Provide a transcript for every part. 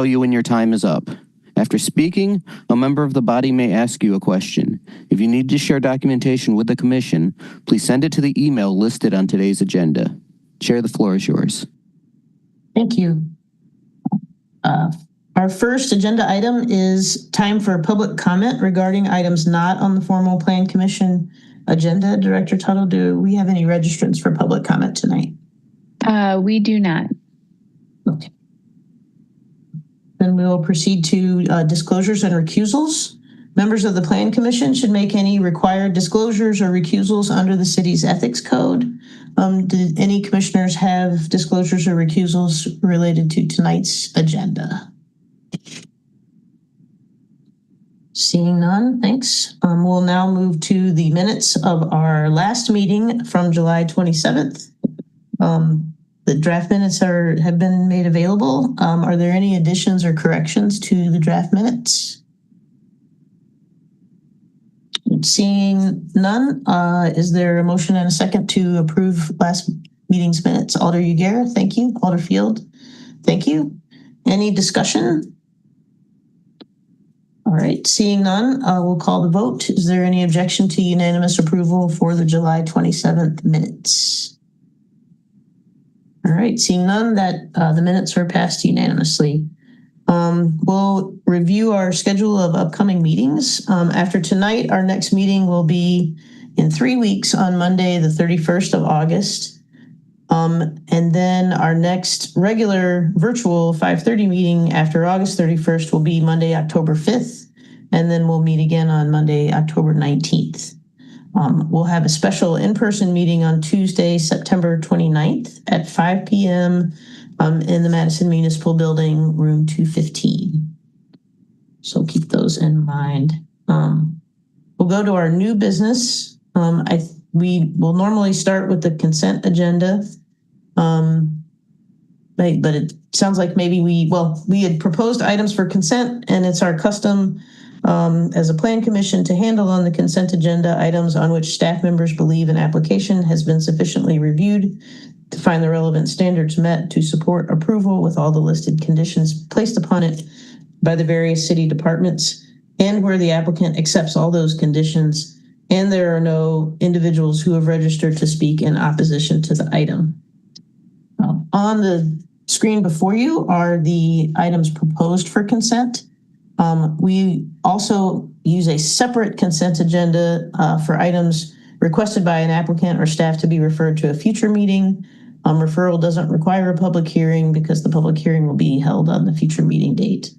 you when your time is up. After speaking, a member of the body may ask you a question. If you need to share documentation with the commission, please send it to the email listed on today's agenda. Chair, the floor is yours. Thank you. Our first agenda item is time for public comment regarding items not on the formal Plan Commission agenda. Director Tuttle, do we have any registrants for public comment tonight? We do not. Okay. Then we will proceed to disclosures and recusals. Members of the Plan Commission should make any required disclosures or recusals under the city's ethics code. Did any commissioners have disclosures or recusals related to tonight's agenda? Seeing none, thanks. We'll now move to the minutes of our last meeting from July 27th. The draft minutes have been made available. Are there any additions or corrections to the draft minutes? Seeing none, is there a motion and a second to approve last meeting's minutes? Alder Uguerra, thank you. Alder Field, thank you. Any discussion? All right, seeing none, we'll call the vote. Is there any objection to unanimous approval for the July 27th minutes? All right, seeing none, that the minutes are passed unanimously. We'll review our schedule of upcoming meetings. After tonight, our next meeting will be in 3 weeks on Monday, the 31st of August. And then our next regular virtual 5:30 meeting after August 31st will be Monday, October 5th. And then we'll meet again on Monday, October 19th. We'll have a special in-person meeting on Tuesday, September 29th at 5 p.m. In the Madison Municipal Building, room 215. So keep those in mind. We'll go to our new business. We will normally start with the consent agenda. But it sounds like maybe we had proposed items for consent, and it's our custom as a Plan Commission to handle on the consent agenda items on which staff members believe an application has been sufficiently reviewed to find the relevant standards met to support approval with all the listed conditions placed upon it by the various city departments, and where the applicant accepts all those conditions and there are no individuals who have registered to speak in opposition to the item. On the screen before you are the items proposed for consent. We also use a separate consent agenda for items requested by an applicant or staff to be referred to a future meeting. Referral doesn't require a public hearing because the public hearing will be held on the future meeting date.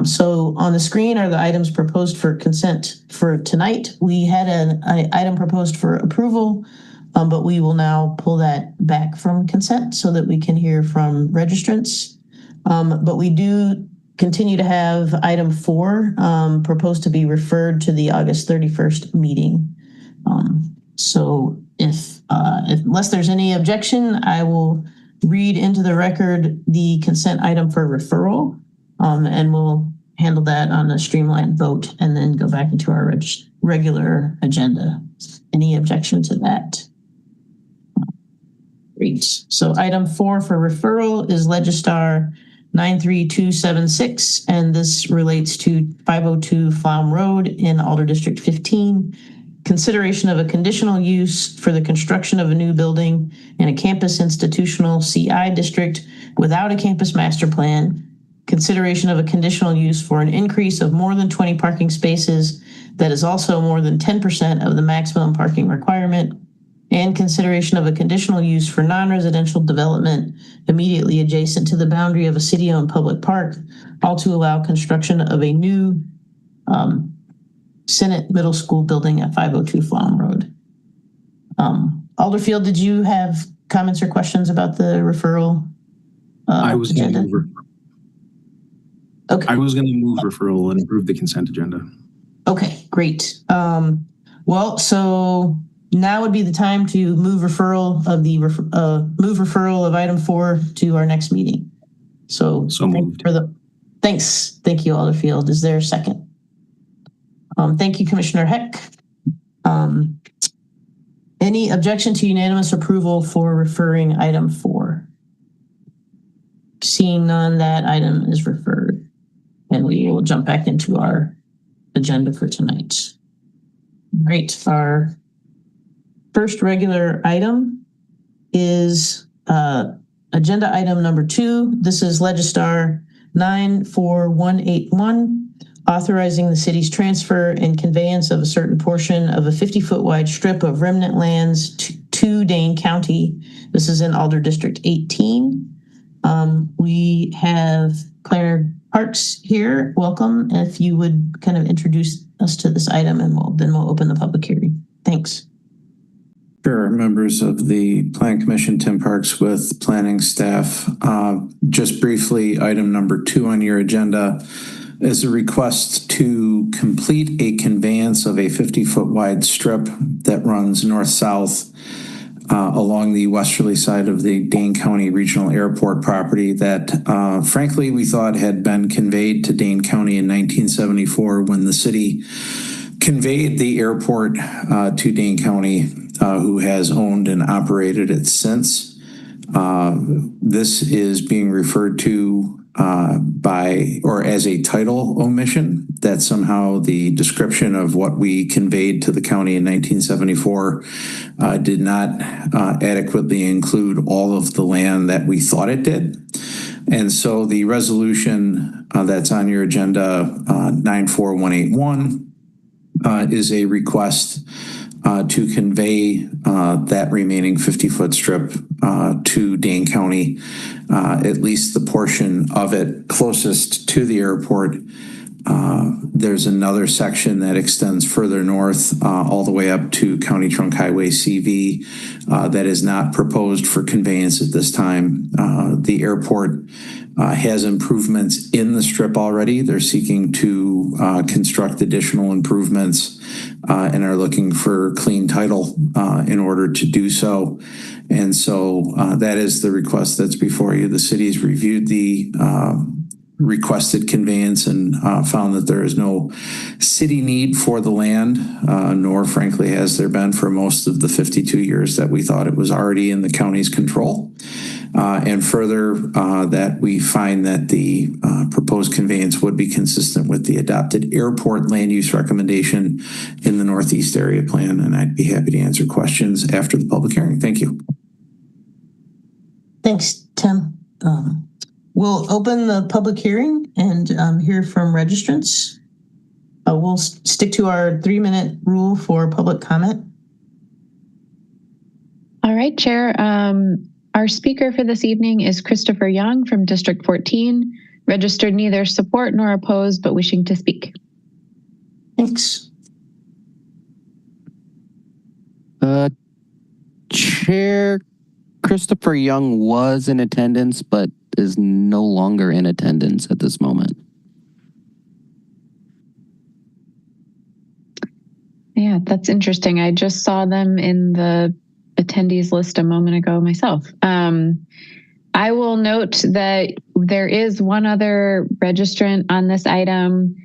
So on the screen are the items proposed for consent for tonight. We had an item proposed for approval, but we will now pull that back from consent so that we can hear from registrants. But we do continue to have item 4 proposed to be referred to the August 31st meeting. So unless there's any objection, I will read into the record the consent item for referral, and we'll handle that on a streamlined vote and then go back into our regular agenda. Any objection to that? Great. So item 4 for referral is Legistar 93276, and this relates to 502 Pflaum Road in Alder District 15. Consideration of a conditional use for the construction of a new building in a campus institutional CI district without a campus master plan. Consideration of a conditional use for an increase of more than 20 parking spaces that is also more than 10% of the maximum parking requirement. And consideration of a conditional use for non-residential development immediately adjacent to the boundary of a city-owned public park, all to allow construction of a new Senate Middle School building at 502 Pflaum Road. Alderfield, did you have comments or questions about the referral agenda? Okay. I was going to move referral and approve the consent agenda. Okay, great. Well, so now would be the time to move referral of the referral of item 4 to our next meeting. So moved. Thanks. Thank you, Alderfield. Is there a second? Thank you, Commissioner Heck. Any objection to unanimous approval for referring item 4? Seeing none, that item is referred. And we will jump back into our agenda for tonight. All right, our first regular item is agenda item number 2. This is Legistar 94181, authorizing the city's transfer and conveyance of a certain portion of a 50-foot wide strip of remnant lands to Dane County. This is in Alder District 18. We have Claire Parks here. Welcome. If you would kind of introduce us to this item, and then we'll open the public hearing. Thanks. Sure, members of the Plan Commission, Tim Parks with planning staff. Just briefly, item number 2 on your agenda is a request to complete a conveyance of a 50-foot wide strip that runs north-south along the westerly side of the Dane County Regional Airport property that, frankly, we thought had been conveyed to Dane County in 1974 when the city conveyed the airport to Dane County, who has owned and operated it since. This is being referred to as a title omission, that somehow the description of what we conveyed to the county in 1974 did not adequately include all of the land that we thought it did. And so the resolution that's on your agenda, 94181, is a request to convey that remaining 50-foot strip to Dane County, at least the portion of it closest to the airport. There's another section that extends further north all the way up to County Trunk Highway CV that is not proposed for conveyance at this time. The airport has improvements in the strip already. They're seeking to construct additional improvements and are looking for clean title in order to do so. And so that is the request that's before you. The city's reviewed the requested conveyance and found that there is no city need for the land, nor frankly has there been for most of the 52 years that we thought it was already in the county's control. And further, that we find that the proposed conveyance would be consistent with the adopted airport land use recommendation in the Northeast Area Plan. And I'd be happy to answer questions after the public hearing. Thank you. Thanks, Tim. We'll open the public hearing and hear from registrants. We'll stick to our 3-minute rule for public comment. All right, Chair. Our speaker for this evening is Christopher Young from District 14, registered neither support nor opposed, but wishing to speak. Thanks. Chair, Christopher Young was in attendance, but is no longer in attendance at this moment. Yeah, that's interesting. I just saw them in the attendees list a moment ago myself. I will note that there is one other registrant on this item,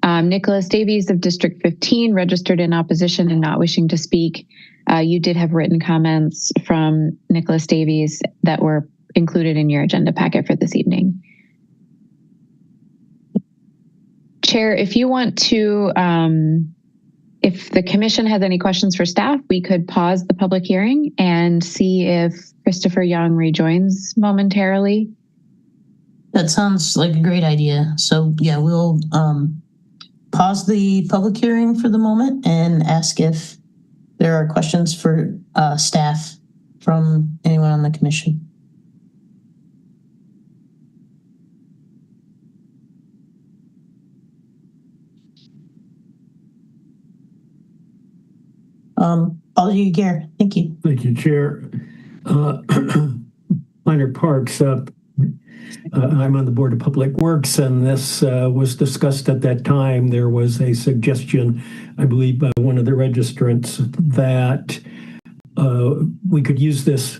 Nicholas Davies of District 15, registered in opposition and not wishing to speak. You did have written comments from Nicholas Davies that were included in your agenda packet for this evening. Chair, if you want to, if the commission has any questions for staff, we could pause the public hearing and see if Christopher Young rejoins momentarily. That sounds like a great idea. So yeah, we'll pause the public hearing for the moment and ask if there are questions for staff from anyone on the commission. All you, Gare. Thank you. Thank you, Chair. Minor Parks, I'm on the Board of Public Works, and this was discussed at that time. There was a suggestion, I believe, by one of the registrants that we could use this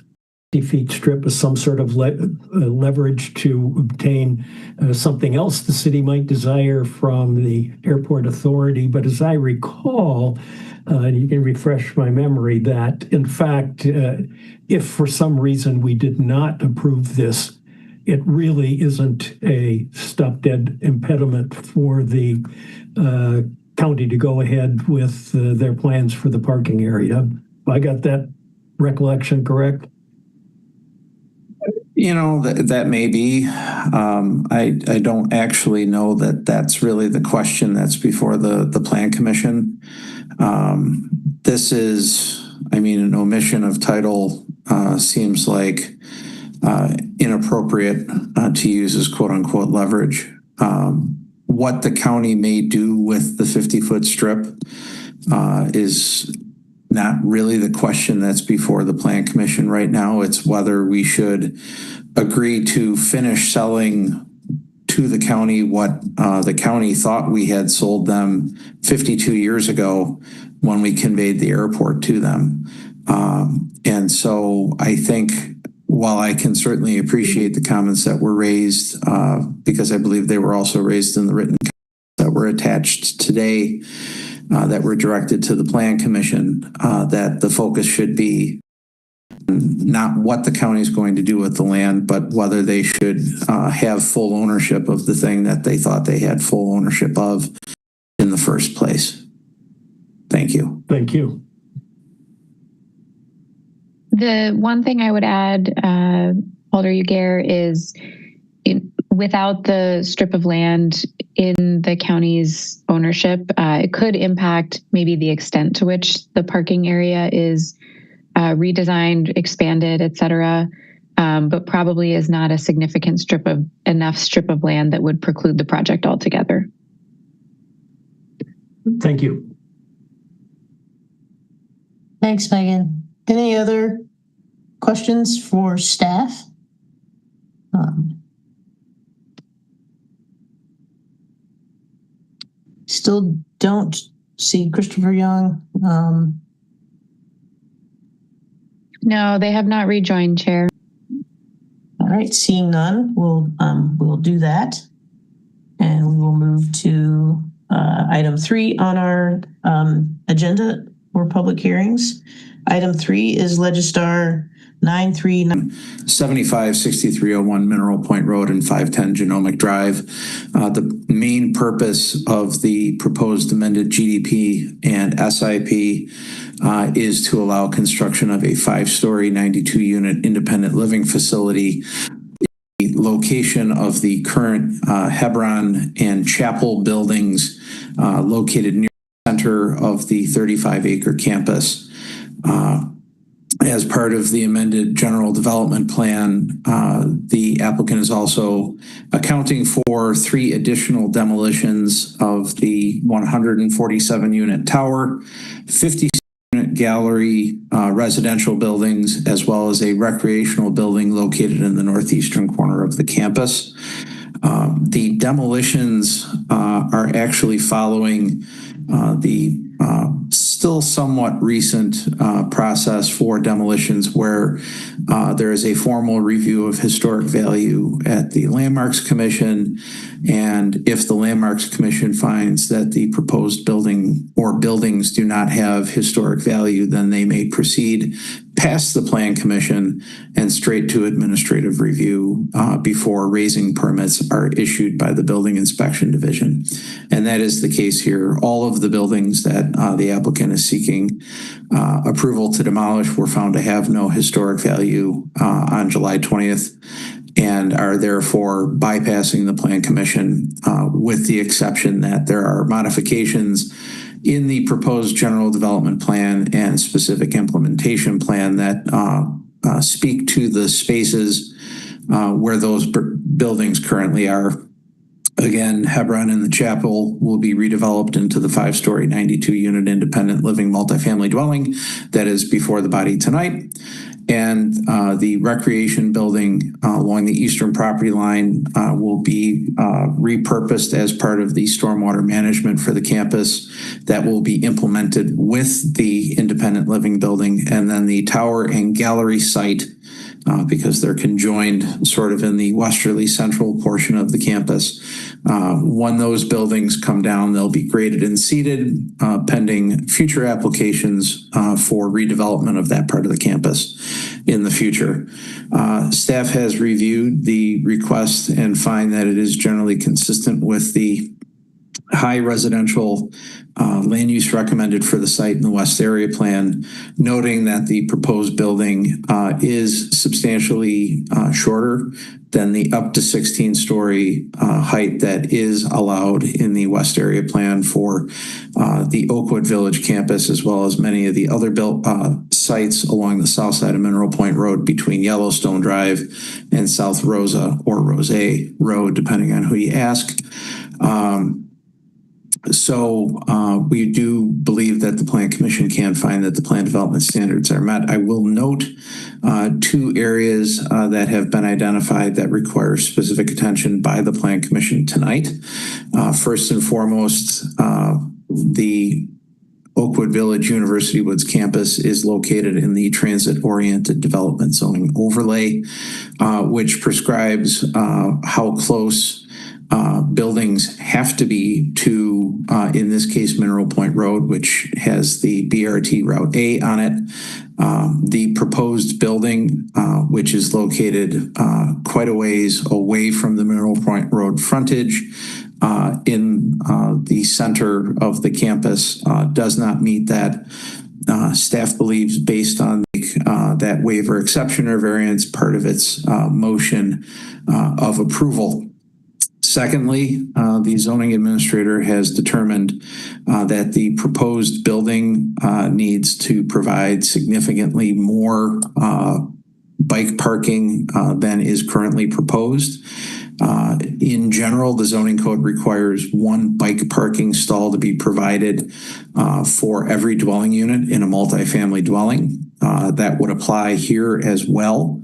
50-feet strip as some sort of leverage to obtain something else the city might desire from the airport authority. But as I recall, and you can refresh my memory, that in fact, if for some reason we did not approve this it really isn't a stop-dead impediment for the county to go ahead with their plans for the parking area. I got that recollection correct? You know, that may be. I don't actually know that that's really the question that's before the Plan Commission. This is, I mean, an omission of title seems like inappropriate to use as quote unquote leverage. What the county may do with the 50-foot strip is not really the question that's before the Plan Commission right now. It's whether we should agree to finish selling to the county what the county thought we had sold them 52 years ago when we conveyed the airport to them. And so I think while I can certainly appreciate the comments that were raised, because I believe they were also raised in the written comments that were attached today, that were directed to the Plan Commission, that the focus should be not what the county is going to do with the land, but whether they should have full ownership of the thing that they thought they had full ownership of in the first place. Thank you. Thank you. The one thing I would add, Alder Ugair, is without the strip of land in the county's ownership, it could impact maybe the extent to which the parking area is redesigned, expanded, et cetera, but probably is not a significant enough strip of land that would preclude the project altogether. Thank you. Thanks, Megan. Any other questions for staff? Still don't see Christopher Young. No, they have not rejoined, Chair. All right, seeing none, we'll do that. And we will move to item 3 on our agenda for public hearings. Item 3 is Legistar 939. 756301 Mineral Point Road and 510 Genomic Drive. The main purpose of the proposed amended GDP and SIP is to allow construction of a 5-story, 92-unit independent living facility. The location of the current Hebron and Chapel buildings located near the center of the 35-acre campus. As part of the amended general development plan, the applicant is also accounting for 3 additional demolitions of the 147-unit tower, 50-unit gallery residential buildings, as well as a recreational building located in the northeastern corner of the campus. The demolitions are actually following the still somewhat recent process for demolitions where there is a formal review of historic value at the Landmarks Commission. And if the Landmarks Commission finds that the proposed building or buildings do not have historic value, then they may proceed past the Plan Commission and straight to administrative review before raising permits are issued by the Building Inspection Division. And that is the case here. All of the buildings that the applicant is seeking approval to demolish were found to have no historic value on July 20th and are therefore bypassing the Plan Commission with the exception that there are modifications in the proposed general development plan and specific implementation plan that speak to the spaces where those buildings currently are. Again, Hebron and the Chapel will be redeveloped into the 5-story, 92-unit independent living multifamily dwelling that is before the body tonight. And the recreation building along the eastern property line will be repurposed as part of the stormwater management for the campus that will be implemented with the independent living building. And then the tower and gallery site because they're conjoined sort of in the westerly central portion of the campus. When those buildings come down, they'll be graded and seeded pending future applications for redevelopment of that part of the campus in the future. Staff has reviewed the request and find that it is generally consistent with the high residential land use recommended for the site in the West Area Plan, noting that the proposed building is substantially shorter than the up to 16-story height that is allowed in the West Area Plan for the Oakwood Village campus, as well as many of the other built sites along the south side of Mineral Point Road between Yellowstone Drive and South Rosa or Rose Road, depending on who you ask. So we do believe that the Plan Commission can find that the plan development standards are met. I will note two areas that have been identified that require specific attention by the Plan Commission tonight. First and foremost, the Oakwood Village University Woods campus is located in the transit-oriented development zoning overlay, which prescribes how close buildings have to be to, in this case, Mineral Point Road, which has the BRT Route A on it. The proposed building, which is located quite a ways away from the Mineral Point Road frontage in the center of the campus, does not meet that. Staff believes, based on that waiver exception or variance, part of its motion of approval. Secondly, the zoning administrator has determined that the proposed building needs to provide significantly more bike parking than is currently proposed. In general, the zoning code requires one bike parking stall to be provided for every dwelling unit in a multifamily dwelling. That would apply here as well.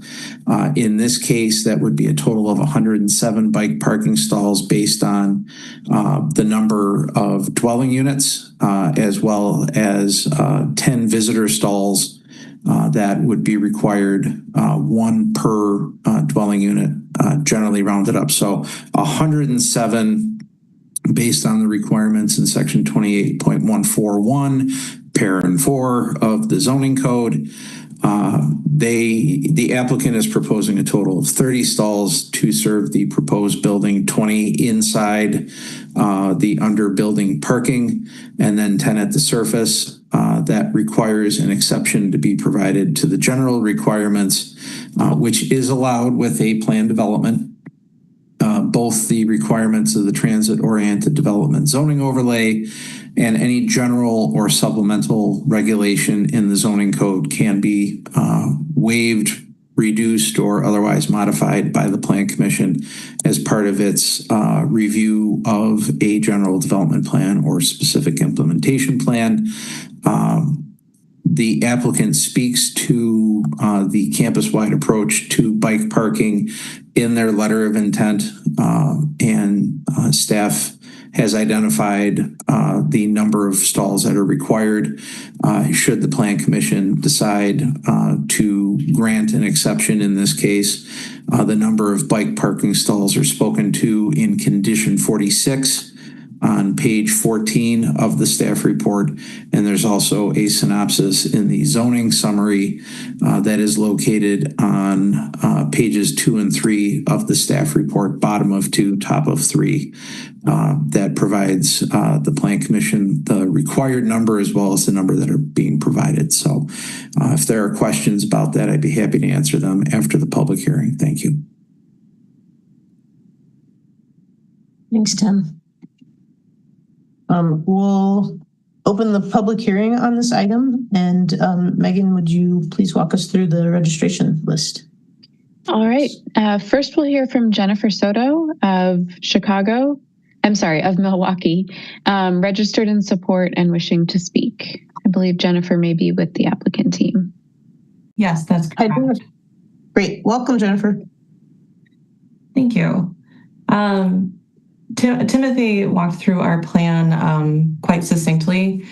In this case, that would be a total of 107 bike parking stalls based on the number of dwelling units, as well as 10 visitor stalls that would be required, one per dwelling unit, generally rounded up. So 107 based on the requirements in section 28.141, parent 4 of the zoning code. The applicant is proposing a total of 30 stalls to serve the proposed building, 20 inside the under building parking, and then 10 at the surface. That requires an exception to be provided to the general requirements, which is allowed with a plan development. Both the requirements of the transit-oriented development zoning overlay and any general or supplemental regulation in the zoning code can be waived, reduced, or otherwise modified by the Plan Commission as part of its review of a general development plan or specific implementation plan. The applicant speaks to the campus-wide approach to bike parking in their letter of intent, and staff has identified the number of stalls that are required. Should the Plan Commission decide to grant an exception in this case, the number of bike parking stalls are spoken to in condition 46 on page 14 of the staff report, and there's also a synopsis in the zoning summary that is located on pages 2 and 3 of the staff report, bottom of 2, top of 3, that provides the Plan Commission the required number as well as the number that are being provided. So if there are questions about that, I'd be happy to answer them after the public hearing. Thank you. Thanks, Tim. We'll open the public hearing on this item. And Megan, would you please walk us through the registration list? All right. First, we'll hear from Jennifer Soto of Milwaukee, registered in support and wishing to speak. I believe Jennifer may be with the applicant team. Yes, that's correct. Great. Welcome, Jennifer. Thank you. Timothy walked through our plan quite succinctly.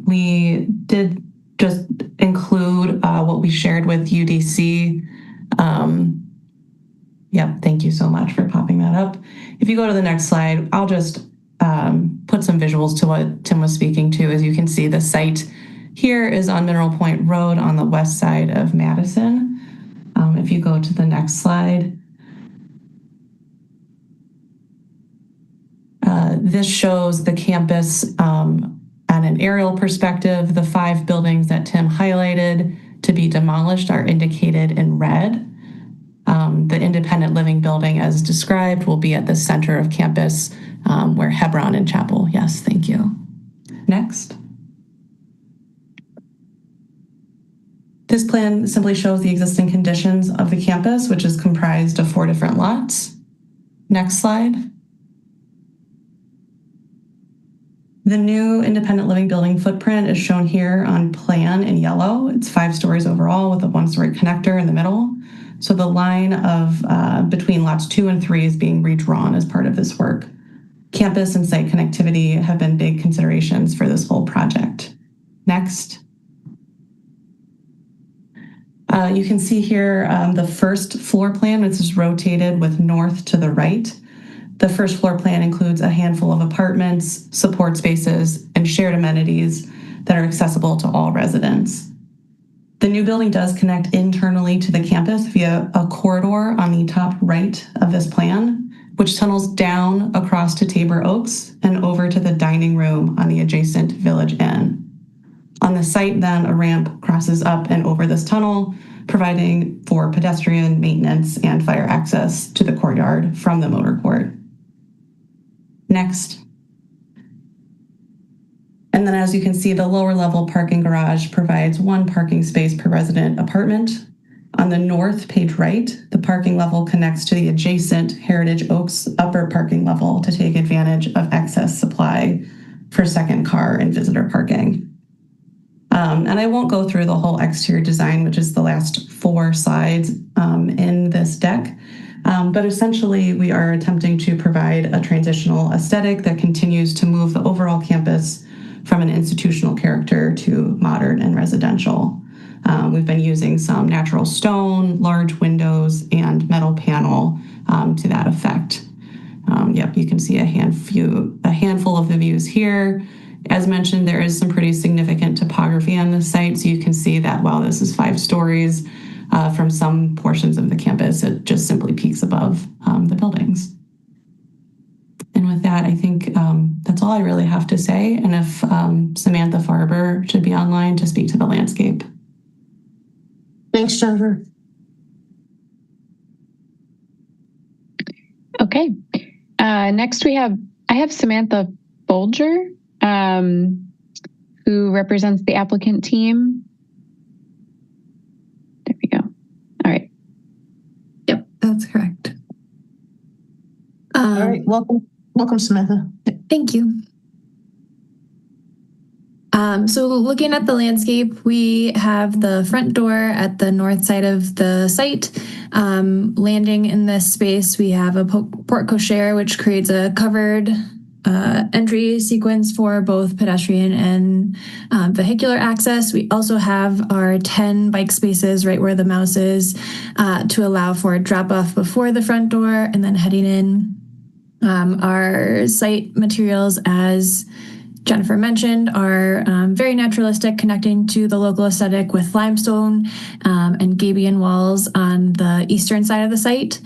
We did just include what we shared with UDC Yep, thank you so much for popping that up. If you go to the next slide, I'll just put some visuals to what Tim was speaking to. As you can see, the site here is on Mineral Point Road on the west side of Madison. If you go to the next slide, this shows the campus on an aerial perspective. The 5 buildings that Tim highlighted to be demolished are indicated in red. The independent living building, as described, will be at the center of campus where Hebron and Chapel. Yes, thank you. Next. This plan simply shows the existing conditions of the campus, which is comprised of 4 different lots. Next slide. The new independent living building footprint is shown here on plan in yellow. It's 5 stories overall with a 1-story connector in the middle. So the line of between lots 2 and 3 is being redrawn as part of this work. Campus and site connectivity have been big considerations for this whole project. Next. You can see here the first floor plan, which is rotated with north to the right. The first floor plan includes a handful of apartments, support spaces, and shared amenities that are accessible to all residents. The new building does connect internally to the campus via a corridor on the top right of this plan, which tunnels down across to Tabor Oaks and over to the dining room on the adjacent Village Inn. On the site, then, a ramp crosses up and over this tunnel, providing for pedestrian maintenance and fire access to the courtyard from the motor court. Next. And then, as you can see, the lower level parking garage provides 1 parking space per resident apartment. On the north, page right, the parking level connects to the adjacent Heritage Oaks upper parking level to take advantage of excess supply for second car and visitor parking. And I won't go through the whole exterior design, which is the last 4 slides in this deck. But essentially, we are attempting to provide a transitional aesthetic that continues to move the overall campus from an institutional character to modern and residential. We've been using some natural stone, large windows, and metal panel to that effect. Yep, you can see a handful of the views here. As mentioned, there is some pretty significant topography on the site, so you can see that while this is 5 stories, from some portions of the campus, it just simply peaks above the buildings. And with that, I think that's all I really have to say. And if Samantha Farber should be online to speak to the landscape. Thanks, Jennifer. Okay. Next, I have Samantha Bolger, who represents the applicant team. There we go. All right. Yep, that's correct. All right, welcome, Samantha. Thank you. So looking at the landscape, we have the front door at the north side of the site. Landing in this space, we have a porte cochere, which creates a covered entry sequence for both pedestrian and vehicular access. We also have our 10 bike spaces right where the mouse is to allow for a drop-off before the front door and then heading in. Our site materials, as Jennifer mentioned, are very naturalistic, connecting to the local aesthetic with limestone and gabion walls on the eastern side of the site.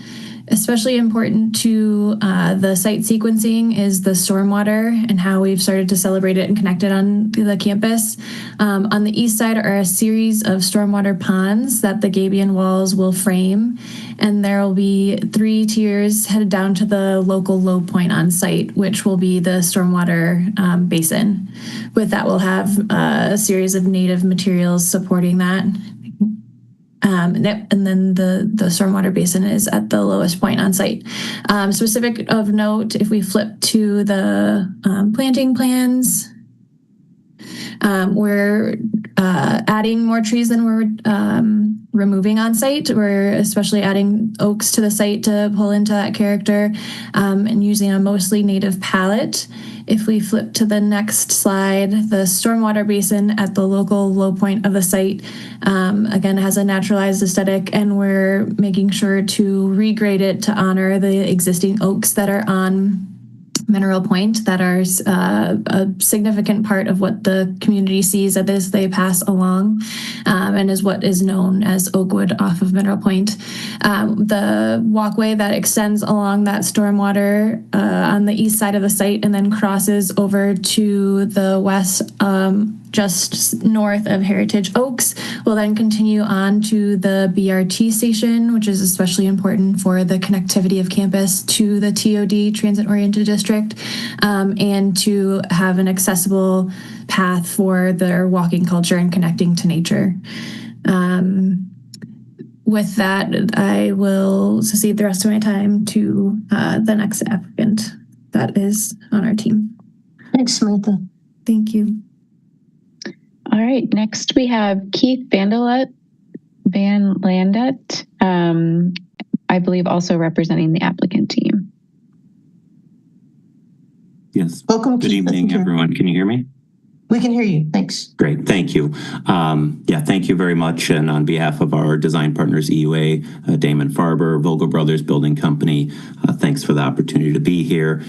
Especially important to the site sequencing is the stormwater and how we've started to celebrate it and connect it on the campus. On the east side are a series of stormwater ponds that the gabion walls will frame, and there will be 3 tiers headed down to the local low point on site, which will be the stormwater basin. With that, we'll have a series of native materials supporting that. And then the stormwater basin is at the lowest point on site. Specific of note, if we flip to the planting plans, we're adding more trees than we're removing on site. We're especially adding oaks to the site to pull into that character, and using a mostly native palette. If we flip to the next slide, the stormwater basin at the local low point of the site, again, has a naturalized aesthetic, and we're making sure to regrade it to honor the existing oaks that are on Mineral Point that are a significant part of what the community sees as they pass along, and is what is known as Oakwood off of Mineral Point. The walkway that extends along that stormwater on the east side of the site and then crosses over to the west, just north of Heritage Oaks, will then continue on to the BRT station, which is especially important for the connectivity of campus to the TOD, Transit-Oriented District, and to have an accessible path for their walking culture and connecting to nature. With that, I will cede the rest of my time to the next applicant that is on our team. Thanks, Samantha. Thank you. All right, next we have Keith Van Landet, I believe also representing the applicant team. Yes. Welcome, Good Keith. evening, everyone. Can you hear me? We can hear you. Thanks. Great. Thank you. Thank you very much. And on behalf of our design partners, EUA, Damon Farber, Vogel Brothers Building Company, thanks for the opportunity to be here.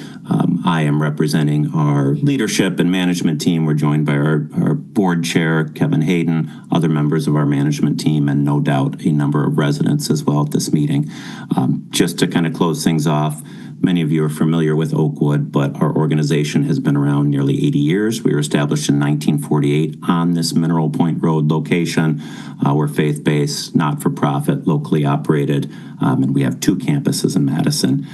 I am representing our leadership and management team. We're joined by our board chair, Kevin Hayden, other members of our management team, and no doubt a number of residents as well at this meeting. Just to kind of close things off, many of you are familiar with Oakwood, but our organization has been around nearly 80 years. We were established in 1948 on this Mineral Point Road location. We're faith-based, not-for-profit, locally operated, and we have 2 campuses in Madison.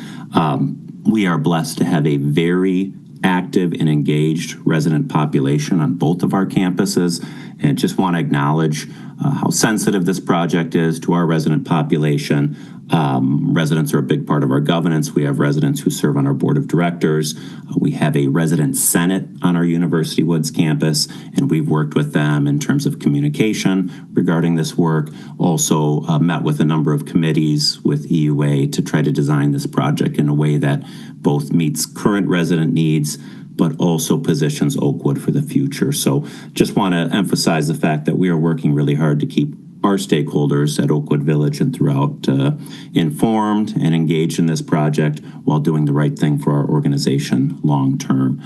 We are blessed to have a very active and engaged resident population on both of our campuses, and just want to acknowledge how sensitive this project is to our resident population. Residents are a big part of our governance. We have residents who serve on our board of directors. We have a resident senate on our University Woods campus, and we've worked with them in terms of communication regarding this work. Also met with a number of committees with EUA to try to design this project in a way that both meets current resident needs but also positions Oakwood for the future. So just want to emphasize the fact that we are working really hard to keep our stakeholders at Oakwood Village and throughout informed and engaged in this project while doing the right thing for our organization long term.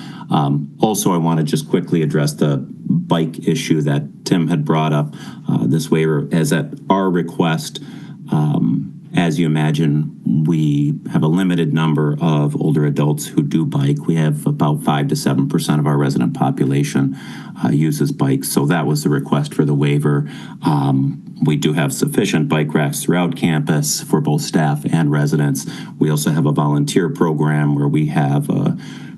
Also, I want to just quickly address the bike issue that Tim had brought up. This waiver is at our request. As you imagine, we have a limited number of older adults who do bike. We have about 5 to 7% of our resident population uses bikes. So that was the request for the waiver. We do have sufficient bike racks throughout campus for both staff and residents. We also have a volunteer program where we have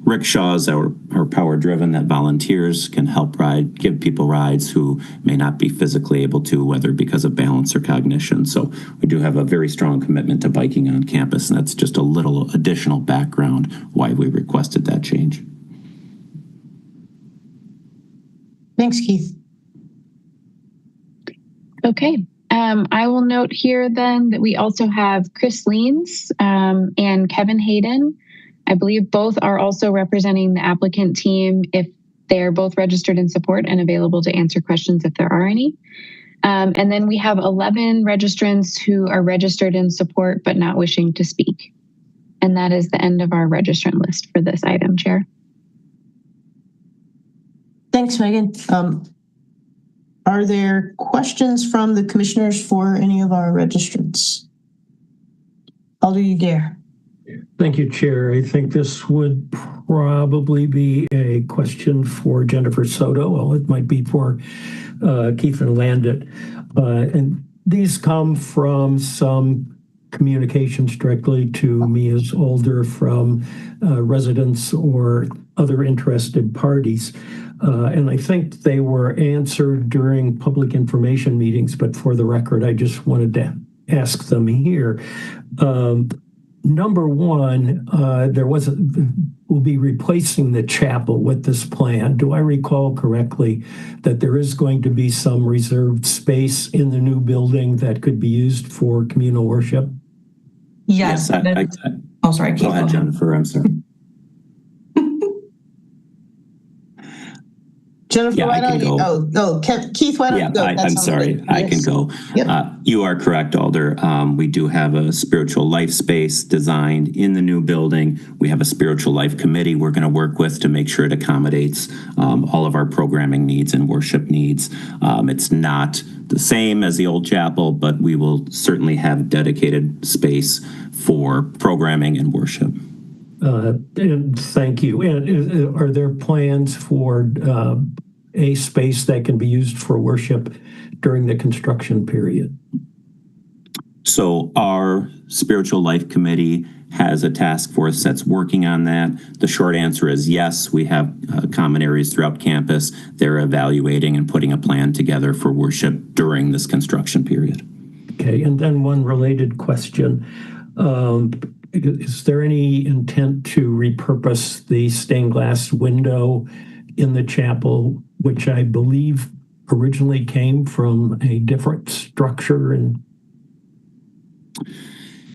rickshaws that are power driven that volunteers can help give people rides who may not be physically able to, whether because of balance or cognition. So we do have a very strong commitment to biking on campus, and that's just a little additional background why we requested that change. Thanks, Keith. Okay. I will note here then that we also have Chris Leans and Kevin Hayden. I believe both are also representing the applicant team if they're both registered in support and available to answer questions if there are any. And then we have 11 registrants who are registered in support but not wishing to speak. And that is the end of our registrant list for this item, Chair. Thanks, Megan. Are there questions from the commissioners for any of our registrants? Alder Udare. Thank you, Chair. I think this would probably be a question for Jennifer Soto. Well, it might be for Keith Van Landet. And these come from some communications directly to me as Alder from residents or other interested parties. And I think they were answered during public information meetings, but for the record, I just wanted to ask them here. Number one, there was will be replacing the chapel with this plan. Do I recall correctly that there is going to be some reserved space in the new building that could be used for communal worship? Yes. Oh, sorry. Go ahead, Jennifer. I'm sorry. Jennifer, Yeah, why I can don't you? go. Keith, why don't you go? I'm sorry. I can go. Yep. You are correct, Alder. We do have a spiritual life space designed in the new building. We have a spiritual life committee we're going to work with to make sure it accommodates all of our programming needs and worship needs. It's not the same as the old chapel, but we will certainly have dedicated space for programming and worship. And thank you. And are there plans for a space that can be used for worship during the construction period? So our spiritual life committee has a task force that's working on that. The short answer is yes, we have common areas throughout campus. They're evaluating and putting a plan together for worship during this construction period. Okay, and then one related question. Is there any intent to repurpose the stained glass window in the chapel, which I believe originally came from a different structure? And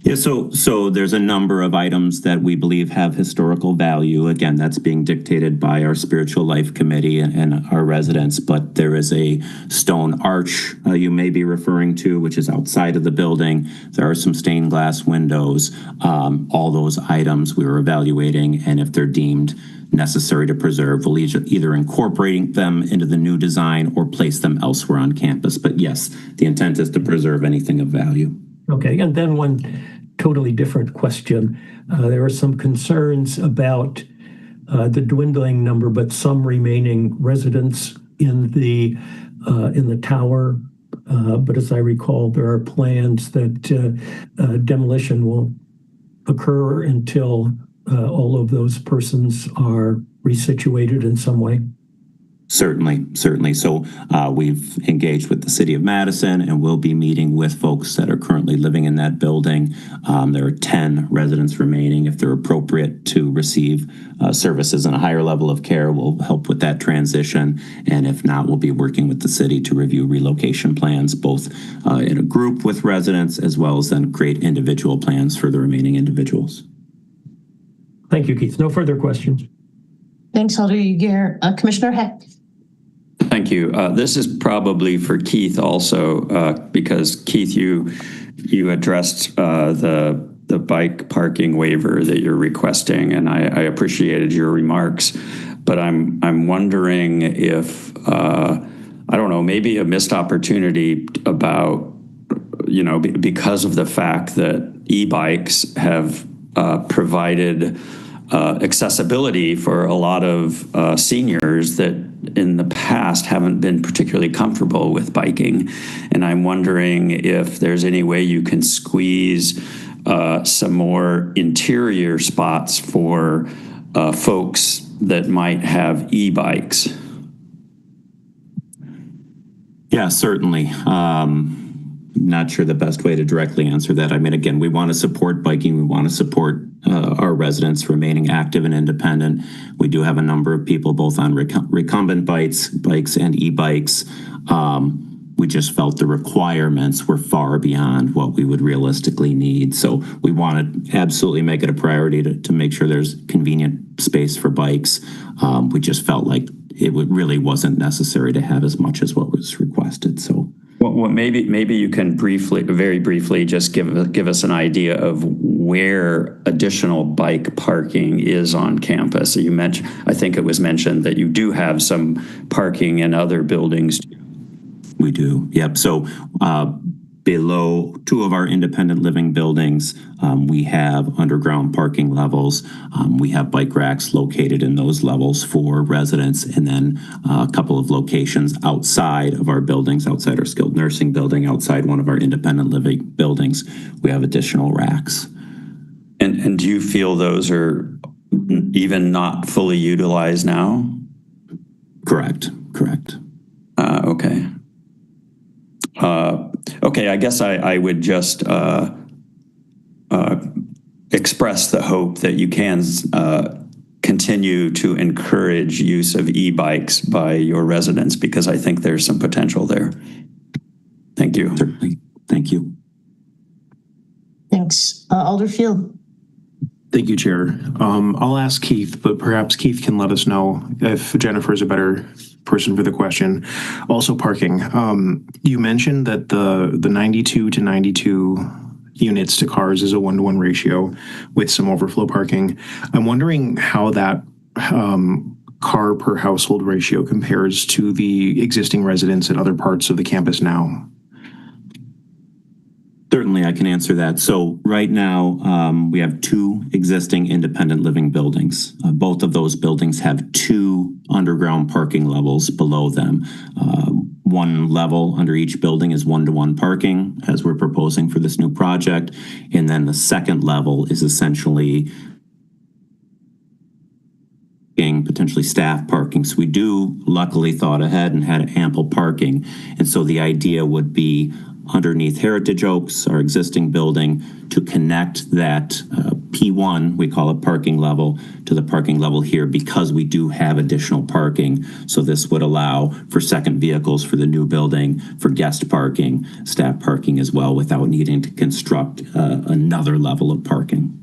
yeah, so there's a number of items that we believe have historical value. Again, that's being dictated by our spiritual life committee and our residents, but there is a stone arch you may be referring to, which is outside of the building. There are some stained glass windows. All those items we were evaluating, and if they're deemed necessary to preserve, we'll either incorporate them into the new design or place them elsewhere on campus. But yes, the intent is to preserve anything of value. Okay, and then one totally different question. There are some concerns about the dwindling number, but some remaining residents in the tower. But as I recall, there are plans that demolition won't occur until all of those persons are resituated in some way. Certainly. So we've engaged with the City of Madison, and we'll be meeting with folks that are currently living in that building. There are 10 residents remaining. If they're appropriate to receive services and a higher level of care, we'll help with that transition. And if not, we'll be working with the city to review relocation plans, both in a group with residents, as well as then create individual plans for the remaining individuals. Thank you, Keith. No further questions. Thanks, Alder Yeager. Commissioner Heck. Thank you. This is probably for Keith also, because Keith, you addressed the bike parking waiver that you're requesting, and I appreciated your remarks. But I'm wondering if I don't know, maybe a missed opportunity about, because of the fact that e-bikes have provided accessibility for a lot of seniors that in the past haven't been particularly comfortable with biking. And I'm wondering if there's any way you can squeeze some more interior spots for folks that might have e-bikes. Yeah, certainly. Not sure the best way to directly answer that. I mean, again, we want to support biking. We want to support our residents remaining active and independent. We do have a number of people both on recumbent bikes and e-bikes. We just felt the requirements were far beyond what we would realistically need. So we want to absolutely make it a priority to make sure there's convenient space for bikes. We just felt like it really wasn't necessary to have as much as what was requested. So. Well, maybe you can very briefly, just give us an idea of where additional bike parking is on campus. So you mentioned, I think it was mentioned that you do have some parking in other buildings. We do. Yep. So below two of our independent living buildings, we have underground parking levels. We have bike racks located in those levels for residents, and then a couple of locations outside of our buildings, outside our skilled nursing building, outside one of our independent living buildings, we have additional racks. And do you feel those are even not fully utilized now? Correct. Okay. Okay, I guess I would just express the hope that you can continue to encourage use of e-bikes by your residents, because I think there's some potential there. Thank you. Certainly. Thank you. Thanks. Alder Field. Thank you, Chair. I'll ask Keith, but perhaps Keith can let us know if Jennifer is a better person for the question. Also, parking. You mentioned that the 92 to 92 units to cars is a 1-to-1 ratio with some overflow parking. I'm wondering how that car per household ratio compares to the existing residents at other parts of the campus now. Certainly, I can answer that. So right now, we have 2 existing independent living buildings. Both of those buildings have 2 underground parking levels below them. One level under each building is 1-to-1 parking, as we're proposing for this new project. And then the second level is essentially potentially staff parking. So we luckily thought ahead and had ample parking. And so the idea would be underneath Heritage Oaks, our existing building, to connect that P1, we call it parking level, to the parking level here, because we do have additional parking. So this would allow for second vehicles for the new building, for guest parking, staff parking as well, without needing to construct another level of parking.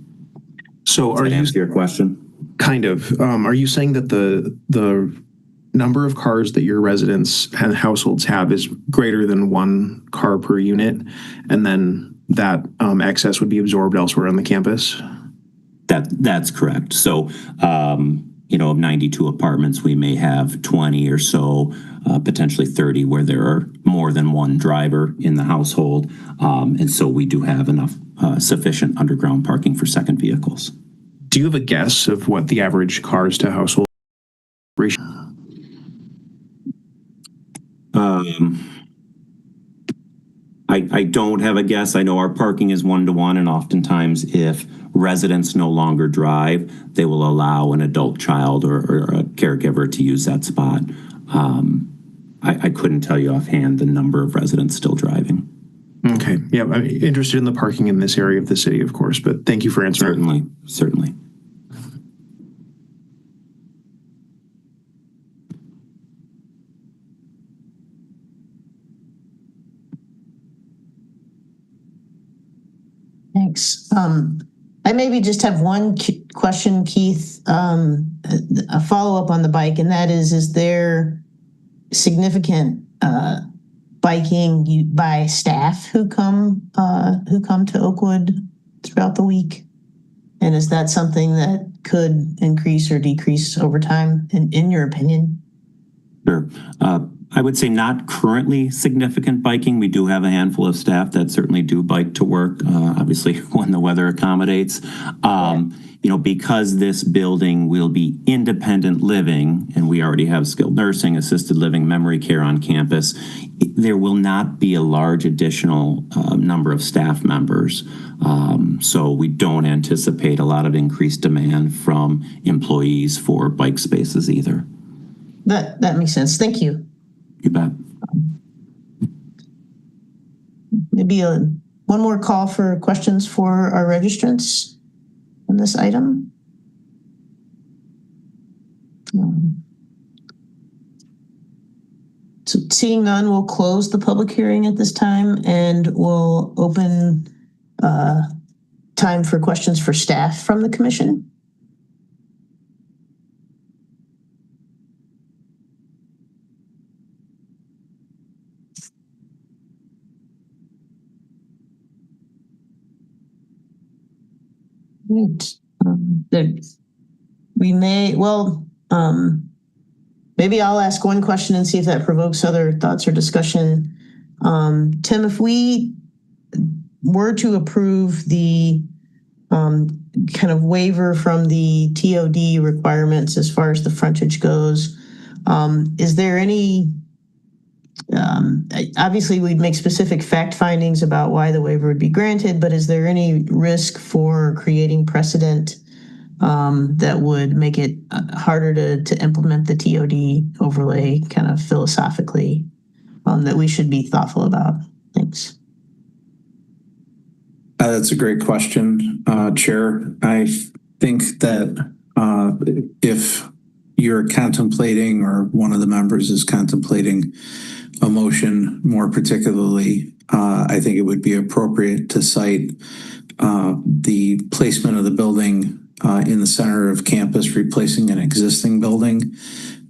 So Does that answer your question? Kind of. Are you saying that the number of cars that your residents and households have is greater than 1 car per unit, and then that excess would be absorbed elsewhere on the campus? That's correct. So, of 92 apartments, we may have 20 or so, potentially 30, where there are more than 1 driver in the household. And so we do have enough sufficient underground parking for second vehicles. Do you have a guess of what the average cars to household ratio? I don't have a guess. I know our parking is 1-to-1, and oftentimes if residents no longer drive, they will allow an adult child or a caregiver to use that spot. I couldn't tell you offhand the number of residents still driving. Okay. Yeah, I'm interested in the parking in this area of the city, of course, but thank you for answering. Certainly. Thanks. I maybe just have one question, Keith, a follow-up on the bike, and that is there significant biking by staff who come to Oakwood throughout the week? And is that something that could increase or decrease over time, in your opinion? Sure. I would say not currently significant biking. We do have a handful of staff that certainly do bike to work, obviously when the weather accommodates. Because this building will be independent living, and we already have skilled nursing, assisted living, memory care on campus, there will not be a large additional number of staff members. So we don't anticipate a lot of increased demand from employees for bike spaces either. That makes sense. Thank you. You bet. Maybe one more call for questions for our registrants on this item. So seeing none, we'll close the public hearing at this time, and we'll open time for questions for staff from the commission. Maybe I'll ask one question and see if that provokes other thoughts or discussion. Tim, if we were to approve the kind of waiver from the TOD requirements as far as the frontage goes, is there any, obviously we'd make specific fact findings about why the waiver would be granted, but is there any risk for creating precedent that would make it harder to implement the TOD overlay kind of philosophically, that we should be thoughtful about? Thanks. That's a great question, Chair. I think that if you're contemplating, or one of the members is contemplating a motion more particularly, I think it would be appropriate to cite the placement of the building in the center of campus, replacing an existing building.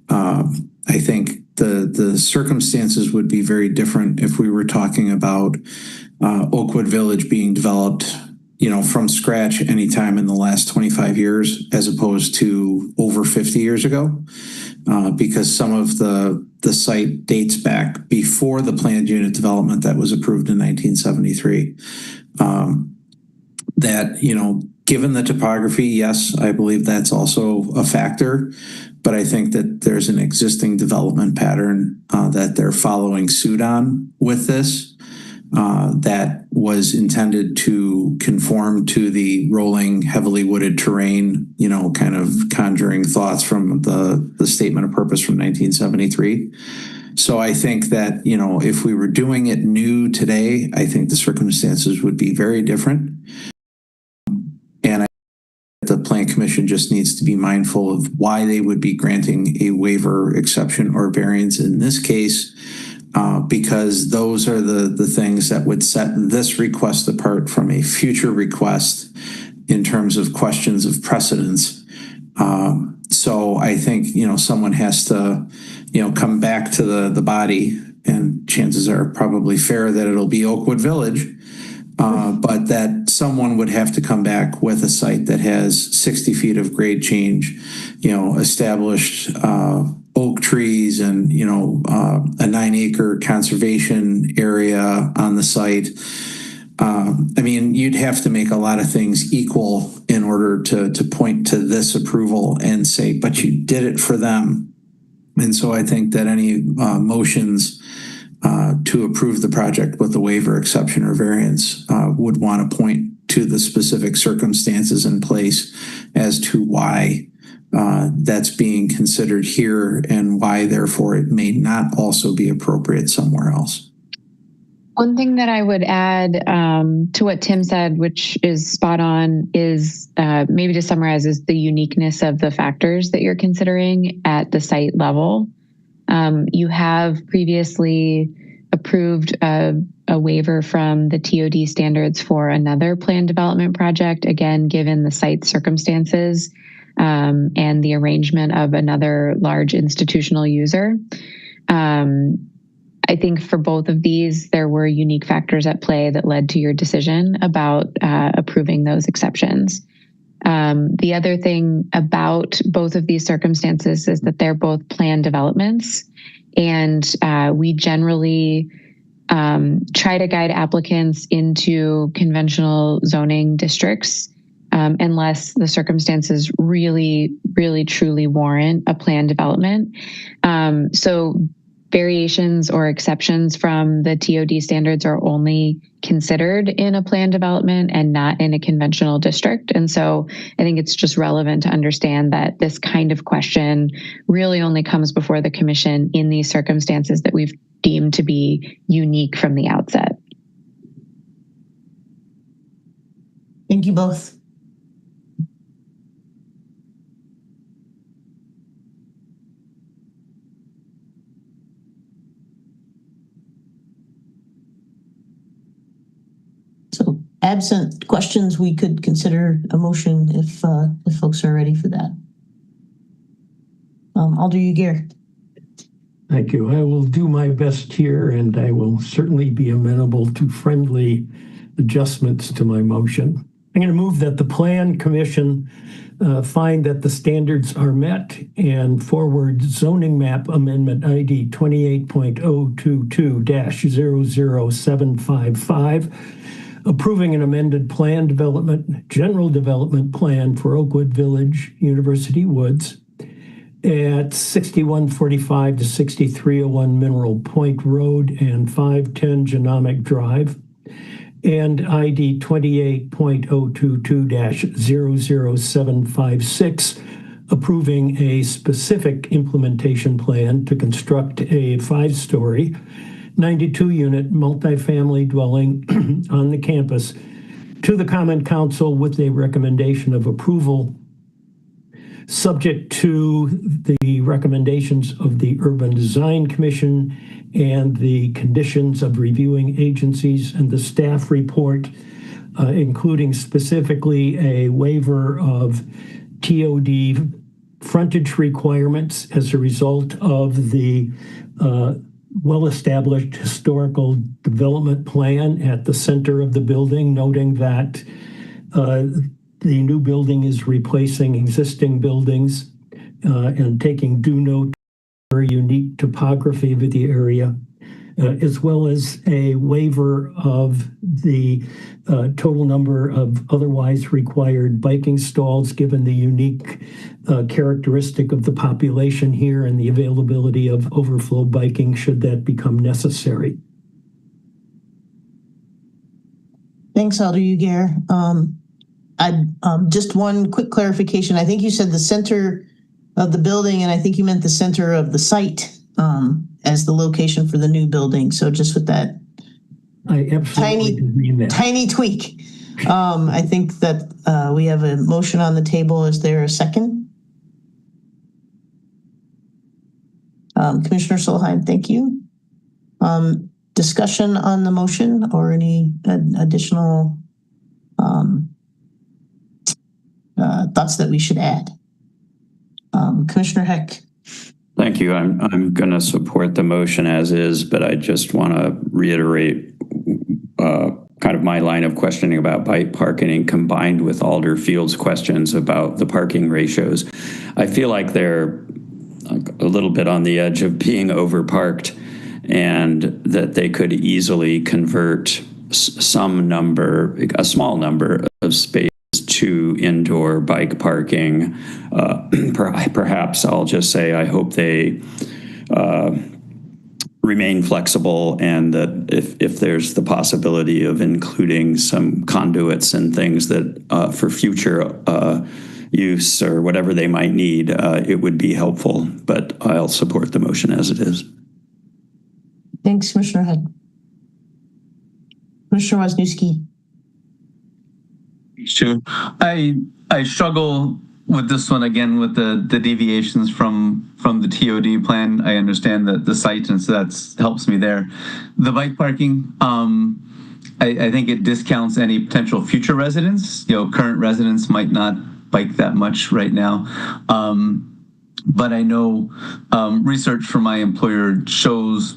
I think the circumstances would be very different if we were talking about Oakwood Village being developed, from scratch anytime in the last 25 years, as opposed to over 50 years ago, because some of the site dates back before the planned unit development that was approved in 1973. Given the topography, yes, I believe that's also a factor, but I think that there's an existing development pattern that they're following suit on with this. That was intended to conform to the rolling, heavily wooded terrain, kind of conjuring thoughts from the statement of purpose from 1973. So I think that, if we were doing it new today, I think the circumstances would be very different. And the Plan Commission just needs to be mindful of why they would be granting a waiver, exception, or variance in this case. Because those are the things that would set this request apart from a future request in terms of questions of precedence. So I think, someone has to, come back to the body, and chances are probably fair that it'll be Oakwood Village, but that someone would have to come back with a site that has 60 feet of grade change, established oak trees, and a 9-acre conservation area on the site. You'd have to make a lot of things equal in order to point to this approval and say, but you did it for them. And so I think that any motions to approve the project with a waiver, exception, or variance would want to point to the specific circumstances in place as to why that's being considered here, and why, therefore, it may not also be appropriate somewhere else. One thing that I would add to what Tim said, which is spot on, is maybe to summarize, is the uniqueness of the factors that you're considering at the site level. You have previously approved a waiver from the TOD standards for another planned development project, again, given the site circumstances and the arrangement of another large institutional user. I think for both of these, there were unique factors at play that led to your decision about approving those exceptions. The other thing about both of these circumstances is that they're both planned developments, and we generally try to guide applicants into conventional zoning districts unless the circumstances really, really, truly warrant a planned development. So variations or exceptions from the TOD standards are only considered in a planned development and not in a conventional district. And so I think it's just relevant to understand that this kind of question really only comes before the commission in these circumstances that we've deemed to be unique from the outset. Thank you both. So, absent questions, we could consider a motion if folks are ready for that. Alder Uyghur. Thank you. I will do my best here, and I will certainly be amenable to friendly adjustments to my motion. I'm going to move that the Plan Commission find that the standards are met and forward zoning map amendment ID 28.022-00755, approving an amended plan development, general development plan for Oakwood Village, University Woods, at 6145 to 6301 Mineral Point Road and 510 Genomic Drive, and ID 28.022-00756, approving a specific implementation plan to construct a 5-story, 92-unit multifamily dwelling on the campus to the Common Council with a recommendation of approval subject to the recommendations of the Urban Design Commission and the conditions of reviewing agencies and the staff report, including specifically a waiver of TOD frontage requirements as a result of the well-established historical development plan at the center of the building, noting that the new building is replacing existing buildings and taking due note of the very unique topography of the area, as well as a waiver of the total number of otherwise required biking stalls, given the unique characteristic of the population here and the availability of overflow biking should that become necessary. Thanks, Alder Ugair. Just one quick clarification. I think you said the center of the building, and I think you meant the center of the site as the location for the new building. So just with that I absolutely did mean that. tiny tweak, I think that we have a motion on the table. Is there a second? Commissioner Solheim, thank you. Discussion on the motion or any additional thoughts that we should add? Commissioner Heck. Thank you. I'm going to support the motion as is, but I just want to reiterate kind of my line of questioning about bike parking combined with Alder Field's questions about the parking ratios. I feel like they're a little bit on the edge of being overparked, and that they could easily convert a small number of space to indoor bike parking. Perhaps I'll just say I hope they remain flexible, and that if there's the possibility of including some conduits and things that for future use or whatever they might need, it would be helpful. But I'll support the motion as it is. Thanks, Commissioner Head. Commissioner Wisniewski. Sure. I struggle with this one again with the deviations from the TOD plan. I understand the site, and so that helps me there. The bike parking, I think it discounts any potential future residents. Current residents might not bike that much right now. But I know research from my employer shows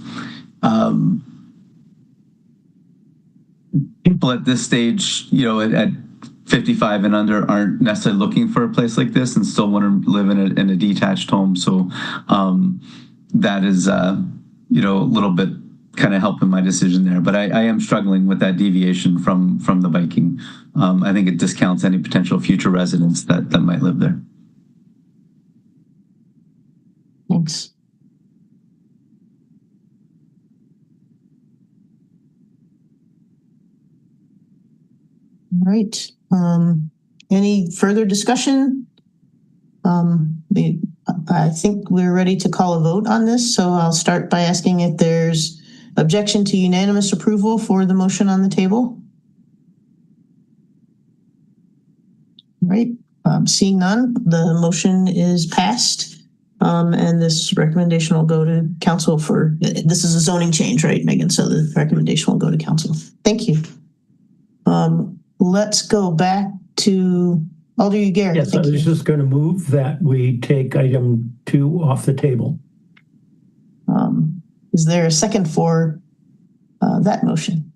people at this stage, at 55 and under, aren't necessarily looking for a place like this and still want to live in a detached home. So that is, a little bit kind of helping my decision there. But I am struggling with that deviation from the biking. I think it discounts any potential future residents that might live there. Thanks. All right. Any further discussion? I think we're ready to call a vote on this, so I'll start by asking if there's objection to unanimous approval for the motion on the table. All right. Seeing none, the motion is passed, and this recommendation will go to council for, this is a zoning change, right, Megan? So the recommendation will go to council. Thank you. Let's go back to Alder Ugair. Yes, I was just going to move that we take item 2 off the table. Is there a second for that motion?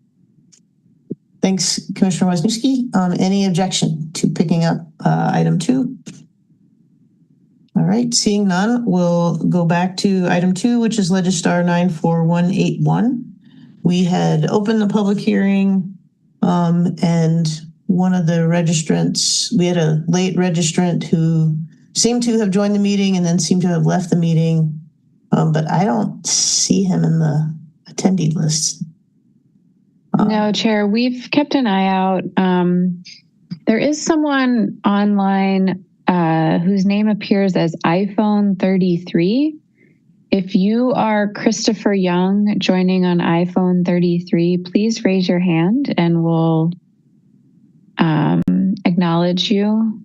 Thanks, Commissioner Wisniewski. Any objection to picking up item 2? All right, seeing none, we'll go back to item 2, which is Legistar 94181. We had opened the public hearing, and one of the registrants, we had a late registrant who seemed to have joined the meeting and then seemed to have left the meeting, but I don't see him in the attendee list. No, Chair, we've kept an eye out. There is someone online whose name appears as iPhone 33. If you are Christopher Young joining on iPhone 33, please raise your hand and we'll acknowledge you.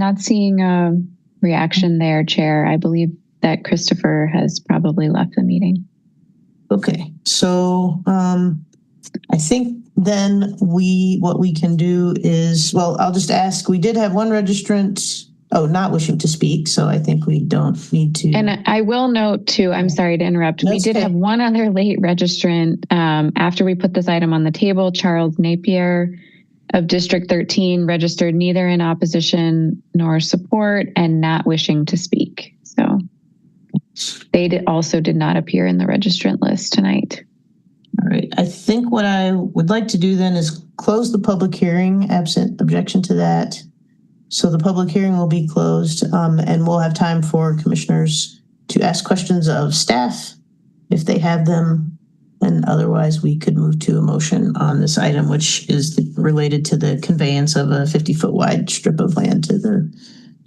Not seeing a reaction there, Chair. I believe that Christopher has probably left the meeting. Okay, so I think then what we can do is, well, I'll just ask, we did have one registrant, not wishing to speak, so I think we don't need to. And I will note too, I'm sorry to interrupt. That's we did okay. have one other late registrant after we put this item on the table. Charles Napier of District 13 registered neither in opposition nor support and not wishing to speak. So they also did not appear in the registrant list tonight. All right, I think what I would like to do then is close the public hearing, absent objection to that. So the public hearing will be closed, and we'll have time for commissioners to ask questions of staff if they have them. And otherwise, we could move to a motion on this item, which is related to the conveyance of a 50-foot wide strip of land to the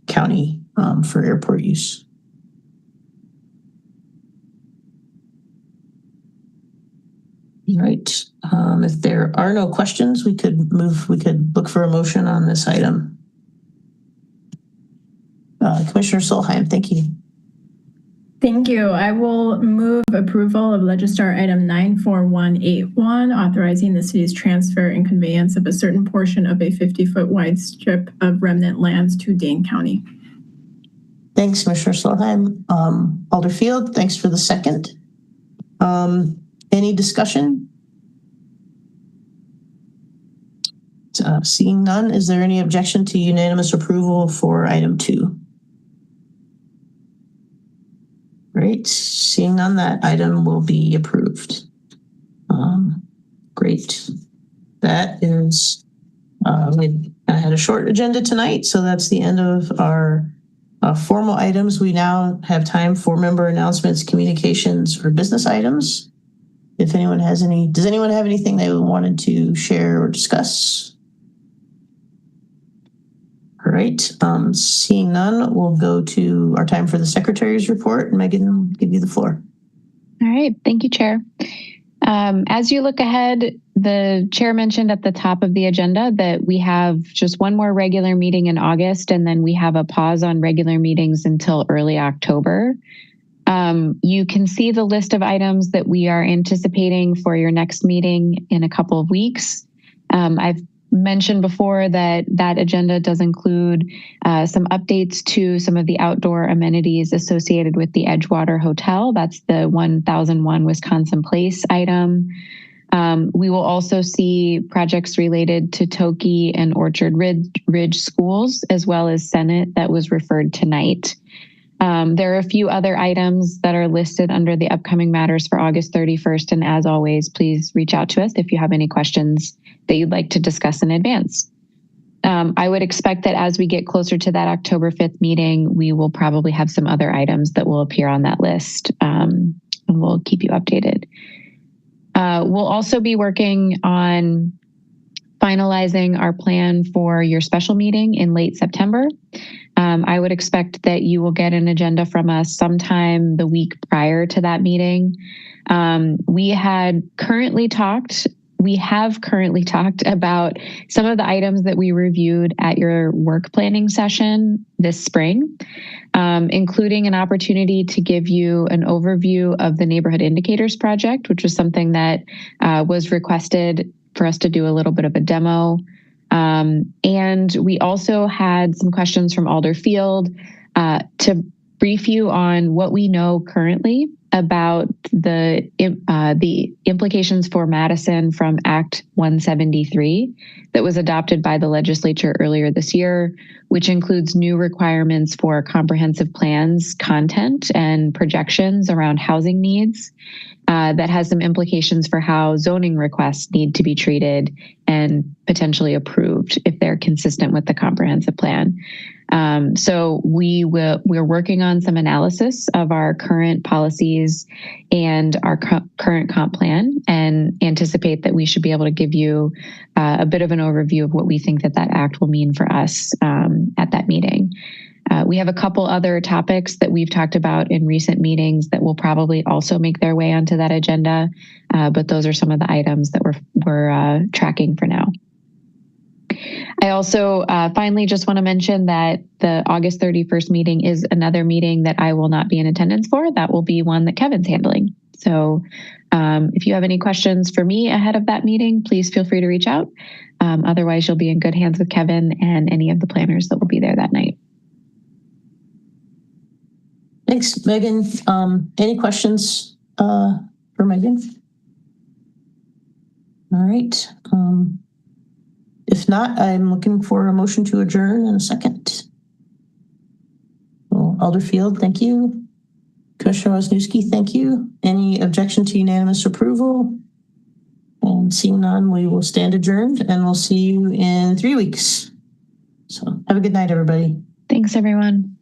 county for airport use. All right. If there are no questions, we could look for a motion on this item. Commissioner Solheim, thank you. Thank you. I will move approval of Legistar item 94181, authorizing the city's transfer and conveyance of a certain portion of a 50-foot wide strip of remnant lands to Dane County. Thanks, Commissioner Solheim. Alder Field, thanks for the second. Any discussion? Seeing none, is there any objection to unanimous approval for item 2? Great. Seeing none, that item will be approved. Great. That is, I had a short agenda tonight, so that's the end of our formal items. We now have time for member announcements, communications, or business items. If anyone has any, does anyone have anything they wanted to share or discuss? All right, seeing none, we'll go to our time for the secretary's report. Megan, I'll give you the floor. All right, thank you, Chair. As you look ahead, the chair mentioned at the top of the agenda that we have just one more regular meeting in August, and then we have a pause on regular meetings until early October. You can see the list of items that we are anticipating for your next meeting in a couple of weeks. I've mentioned before that agenda does include some updates to some of the outdoor amenities associated with the Edgewater Hotel. That's the 1001 Wisconsin Place item. We will also see projects related to Toki and Orchard Ridge schools, as well as Senate that was referred tonight. There are a few other items that are listed under the upcoming matters for August 31st. And as always, please reach out to us if you have any questions that you'd like to discuss in advance. I would expect that as we get closer to that October 5th meeting, we will probably have some other items that will appear on that list, and we'll keep you updated. We'll also be working on finalizing our plan for your special meeting in late September. I would expect that you will get an agenda from us sometime the week prior to that meeting. We have currently talked about some of the items that we reviewed at your work planning session this spring, including an opportunity to give you an overview of the Neighborhood Indicators Project, which was something that was requested for us to do a little bit of a demo. And we also had some questions from Alder Field to brief you on what we know currently about the implications for Madison from Act 173 that was adopted by the legislature earlier this year, which includes new requirements for comprehensive plans, content, and projections around housing needs. That has some implications for how zoning requests need to be treated and potentially approved if they're consistent with the comprehensive plan. So we're working on some analysis of our current policies and our current comp plan, and anticipate that we should be able to give you a bit of an overview of what we think that act will mean for us at that meeting. We have a couple other topics that we've talked about in recent meetings that will probably also make their way onto that agenda, but those are some of the items that we're tracking for now. I also finally just want to mention that the August 31st meeting is another meeting that I will not be in attendance for. That will be one that Kevin's handling. So if you have any questions for me ahead of that meeting, please feel free to reach out. Otherwise, you'll be in good hands with Kevin and any of the planners that will be there that night. Thanks, Megan. Any questions for Megan? All right. If not, I'm looking for a motion to adjourn in a second. Well, Alderfield, thank you. Commissioner Wisniewski, thank you. Any objection to unanimous approval? And seeing none, we will stand adjourned and we'll see you in 3 weeks. So have a good night, everybody. Thanks, everyone.